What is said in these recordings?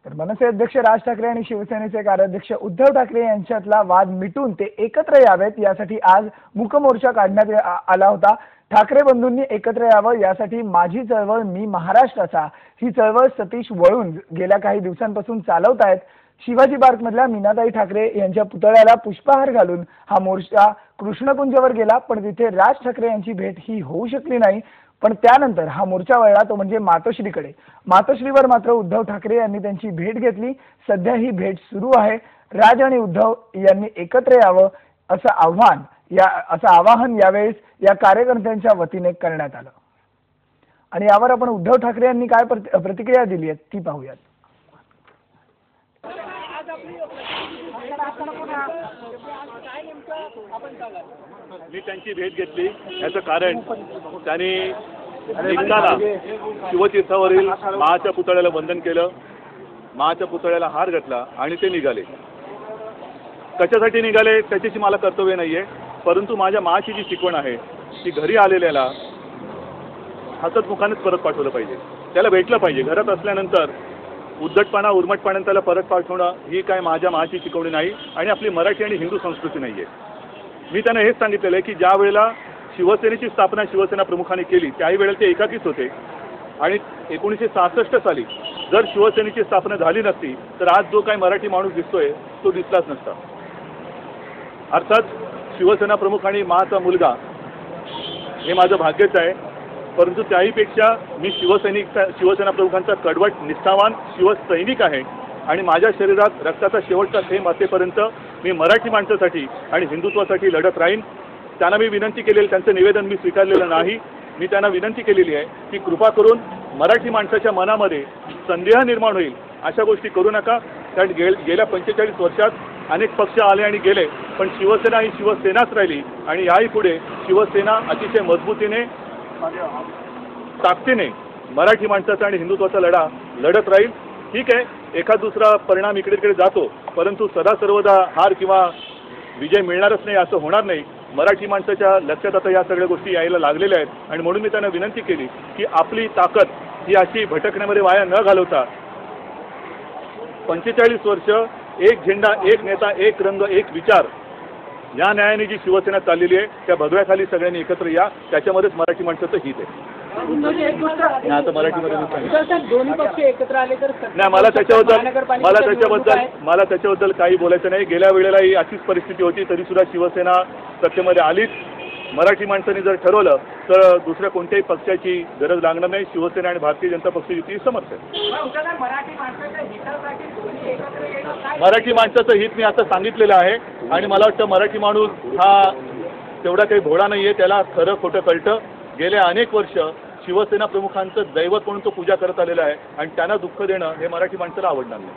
तर मनसे अध्यक्ष राज ठाकरे आणि शिवसेनेचे कार्याध्यक्ष उद्धव ठाकरे यांच्यातला वाद मिटून ते एकत्र यावेत यासाठी आज मूक मोर्चा काढण्यात आला होता। ठाकरे बंधूंनी एकत्र यावं यासाठी माझी चळवळ मी महाराष्ट्राचा ही चळवळ सतीश वळून गेल्या काही दिवसांपासून चालवतायत। शिवाजी पार्क मधल्या मीनाताई ठाकरे यांच्या पुतळ्याला पुष्पहार घालून हा मोर्चा कृष्णकुंजवर गेला, पण तिथे राज ठाकरे यांची भेट ही होऊ शकली नाही। पण त्यानंतर हा मोर्चा वळला तो म्हणजे मातोश्रीकडे। मातोश्रीवर मात्र उद्धव ठाकरे यांनी त्यांची भेट घेतली। सध्या ही भेट सुरू आहे। राज आणि उद्धव यांनी एकत्र यावं असं आवाहन यावेळेस या कार्यकर्त्यांच्या वतीने करण्यात आलं। आणि यावर आपण उद्धव ठाकरे यांनी काय प्रतिक्रिया दिली आहे ती पाहूयात। मी त्यांची भेट घेतली याचं कारण त्यांनी निघताना शिवतीर्थावरील महाच्या पुतळ्याला वंदन केलं, महाच्या पुतळ्याला हार घातला आणि ते निघाले। कशासाठी निघाले त्याच्याशी मला कर्तव्य नाहीये, परंतु माझ्या महाची जी शिकवण आहे ती घरी आलेल्याला हसतमुखानेच परत पाठवलं पाहिजे, त्याला भेटलं पाहिजे। घरात असल्यानंतर उद्धटपणा उर्मटपणाने त्याला परत पाठवणं ही काय माझ्या महाची शिकवणी नाही आणि आपली मराठी आणि हिंदू संस्कृती नाहीये। मी त्यांना हेच सांगितलेलं आहे की ज्या वेळेला शिवसेनेची स्थापना शिवसेना प्रमुखांनी केली त्याही वेळेला ते एकाकीच होते आणि 1966 साली जर शिवसेनेची स्थापना झाली नसती तर आज जो काही मराठी माणूस दिसतोय तो दिसलाच नसता। अर्थात शिवसेना प्रमुख आणि महाचा हे माझं भाग्यच आहे, परंतु त्याहीपेक्षा मी शिवसेना प्रमुखांचा कडवट निष्ठावान शिवसैनिक आहे आणि माझ्या शरीरात रक्ताचा शेवटचा थेंब असेपर्यंत मी मराठी माणसासाठी आणि हिंदुत्वासाठी लढत राहीन। त्यांना मी विनंती केलेली, त्यांचं निवेदन मी स्वीकारलेलं नाही। मी त्यांना विनंती केलेली आहे की कृपा करून मराठी माणसाच्या मनामध्ये संदेह निर्माण होईल अशा गोष्टी करू नका, कारण गेल्या 45 वर्षात अनेक पक्ष आले आणि गेले, पण शिवसेना ही शिवसेनाच राहिली आणि याही पुढे शिवसेना अतिशय मजबूतीने ताकदीने मराठी माणसाचा आणि हिंदुत्वाचा लढा लढत राहील। ठीक आहे, एखाद दुसरा परिणाम इकडे तिकडे जातो, परंतु सदा सर्वदा हार किंवा विजय मिळणारच नाही असं होणार नाही। मराठी माणसाच्या लक्षात आता या सगळ्या गोष्टी यायला लागलेल्या आहेत आणि म्हणून मी त्यांना विनंती केली की आपली ताकद ही अशी भटकण्यामध्ये वाया न घालवता 45 वर्ष एक झेंडा एक नेता एक रंग एक विचार या न्यायाने जी शिवसेना चाललेली आहे त्या भगव्याखाली सगळ्यांनी एकत्र या, त्याच्यामध्येच मराठी माणसाचं हित आहे। आता मराठीमध्ये दोन्ही पक्ष एकत्र आले तर नाही, मला त्याच्याबद्दल काही बोलायचं नाही। गेल्या वेळेला ही अशीच परिस्थिती होती तरी सुद्धा शिवसेना सत्तेमध्ये आलीच। मराठी माणसांनी जर ठरवलं तर दुसऱ्या कोणत्याही पक्षाची गरज लागणार नाही। शिवसेना आणि भारतीय जनता पक्ष युती समर्थ आहे। मराठी माणसाचं हित मी आता सांगितलेलं आहे आणि मला वाटतं मराठी माणूस हा तेवढा काही भोळा नाहीये, त्याला खरं खोटं कळतं। गेल्या अनेक वर्ष शिवसेना प्रमुखांचं दैवत म्हणून तो पूजा करत आलेला आहे आणि त्यांना दुःख देणं हे मराठी माणसाला आवडणार नाही।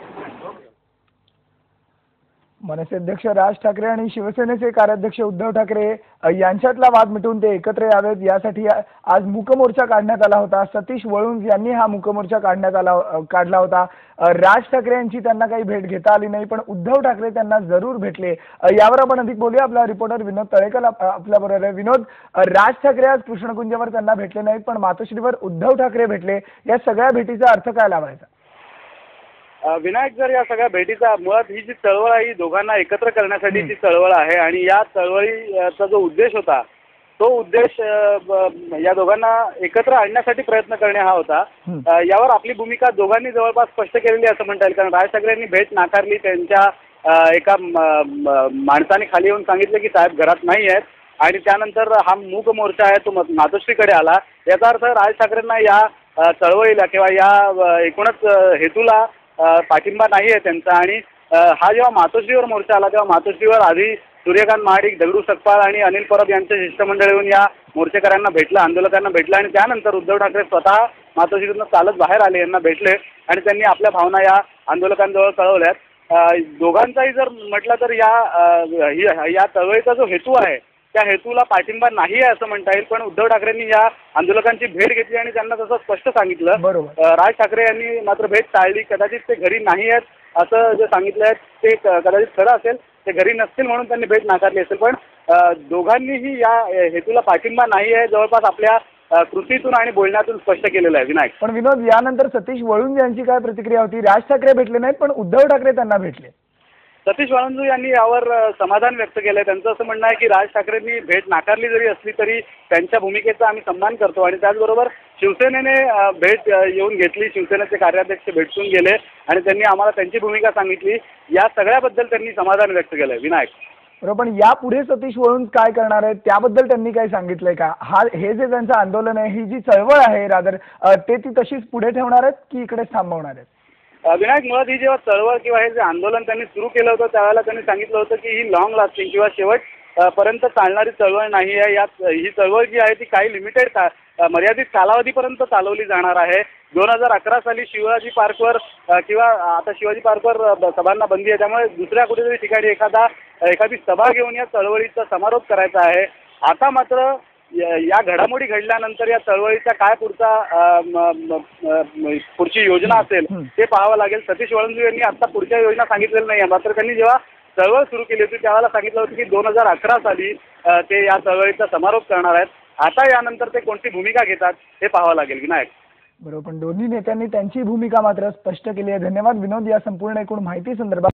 मनसे अध्यक्ष राज ठाकरे आणि शिवसेनेचे कार्याध्यक्ष उद्धव ठाकरे यांच्यातला वाद मिटून ते एकत्र यावेत यासाठी आज मूक मोर्चा काढण्यात आला होता। सतीश वळून यांनी हा मूक मोर्चा काढला होता। राज ठाकरे यांची त्यांना काही भेट घेता आली नाही, पण उद्धव ठाकरे त्यांना जरूर भेटले। यावर आपण अधिक बोलूया। आपला रिपोर्टर विनोद तळेकर आपल्या बरोबर आहे। विनोद, राज ठाकरे आज कृष्णकुंजवर त्यांना भेटले नाहीत, पण मातोश्रीवर उद्धव ठाकरे भेटले। या सगळ्या भेटीचा अर्थ काय लावायचा? विनायक, जर या सगळ्या भेटीचा मुळात ही जी चळवळ आहे ही दोघांना एकत्र करण्यासाठीची चळवळ आहे आणि या चळवळीचा जो उद्देश होता तो उद्देश या दोघांना एकत्र आणण्यासाठी प्रयत्न करणे हा होता। यावर आपली भूमिका दोघांनी जवळपास स्पष्ट केलेली असं म्हणता येईल, कारण राज ठाकरे यांनी भेट नाकारली। त्यांच्या एका माणसाने खाली येऊन सांगितलं की साहेब घरात नाही आहेत आणि त्यानंतर हा मूक मोर्चा आहे तो मातोश्रीकडे आला। याचा अर्थ राज ठाकरेंना या चळवळीला किंवा या एकूणच हेतूला पाठिंबा नाही आहे त्यांचा। आणि हा जेव्हा मातोश्रीवर मोर्चा आला तेव्हा मातोश्रीवर आधी सूर्यकांत महाडिक, दगडू सकपाळ आणि अनिल परब यांचे शिष्टमंडळ येऊन या मोर्चेकऱ्यांना भेटलं, आंदोलकांना भेटलं आणि त्यानंतर उद्धव ठाकरे स्वतः मातोश्रीतून चालत बाहेर आले, यांना भेटले आणि त्यांनी आपल्या भावना या आंदोलकांजवळ कळवल्यात। दोघांचाही जर म्हटलं तर या चळवळीचा जो हेतू आहे त्या हेतूला पाठिंबा नाही आहे असं म्हणता येईल, पण उद्धव ठाकरेंनी या आंदोलकांची भेट घेतली आणि त्यांना तसं स्पष्ट सांगितलं। राज ठाकरे यांनी मात्र भेट टाळली। कदाचित ते घरी नाही आहेत असं जे सांगितलं आहे ते कदाचित खरं असेल, ते घरी नसतील म्हणून त्यांनी भेट नाकारली असेल, पण दोघांनीही या हेतूला पाठिंबा नाही आहे। जवळपास आपल्या कृतीतून आणि बोलण्यातून स्पष्ट केलेलं आहे. विनायक, पण विनोद, यानंतर सतीश वाळुंज यांची काय प्रतिक्रिया होती? राज ठाकरे भेटले नाहीत, पण उद्धव ठाकरे त्यांना भेटले. सतीश वाळुंज यांनी यावर समाधान व्यक्त केलंय. त्यांचं असं म्हणणं आहे की राज ठाकरेंनी भेट नाकारली जरी असली तरी त्यांच्या भूमिकेचा आम्ही सन्मान करतो आणि त्याचबरोबर शिवसेनेने भेट येऊन घेतली. शिवसेनेचे कार्याध्यक्ष भेटून गेले आणि त्यांनी आम्हाला त्यांची भूमिका सांगितली. या सगळ्याबद्दल त्यांनी समाधान व्यक्त केलंय. विनायक, बरोबर, पण यापुढे सतीश वाळुंज काय करणार आहेत त्याबद्दल त्यांनी काही सांगितलंय का? हे जे त्यांचं आंदोलन आहे, ही जी चळवळ आहे रादर, ती तशीच पुढे ठेवणार आहेत की इकडेच थांबवणार आहेत? विनायक, मुळात ही जेव्हा चळवळ किंवा हे जे आंदोलन त्यांनी सुरू केलं होतं त्यावेळेला त्यांनी सांगितलं होतं की ही लॉंग लास्टिंग किंवा शेवट पर्यंत चालणारी चळवळ नाही आहे. यात ही चळवळ जी आहे ती काही लिमिटेड मर्यादित कालावधीपर्यंत चालवली जाणार आहे. 2011 साली शिवाजी पार्कवर किंवा आता शिवाजी पार्कवर सभांना बंदी आहे, त्यामुळे दुसऱ्या कुठेतरी ठिकाणी एखादी सभा घेऊन या चळवळीचा समारोप करायचा आहे. आता मात्र या घडामोडी घडल्यानंतर या चळवळीचा काय पुढची योजना असेल ते पाहावं लागेल. सतीश वाळुंज यांनी आता पुढच्या योजना सांगितलेल्या नाही आहे, मात्र त्यांनी जेव्हा चळवळ सुरू केली होती त्यावेळेला सांगितलं होतं की 2011 साली ते या चळवळीचा समारोप करणार आहेत. आता यानंतर ते कोणती भूमिका घेतात हे पाहावं लागेल. विनायक, बरोबर, पण दोन्ही नेत्यांनी त्यांची भूमिका मात्र स्पष्ट केली आहे. धन्यवाद विनोद, या संपूर्ण एकूण माहिती संदर्भात.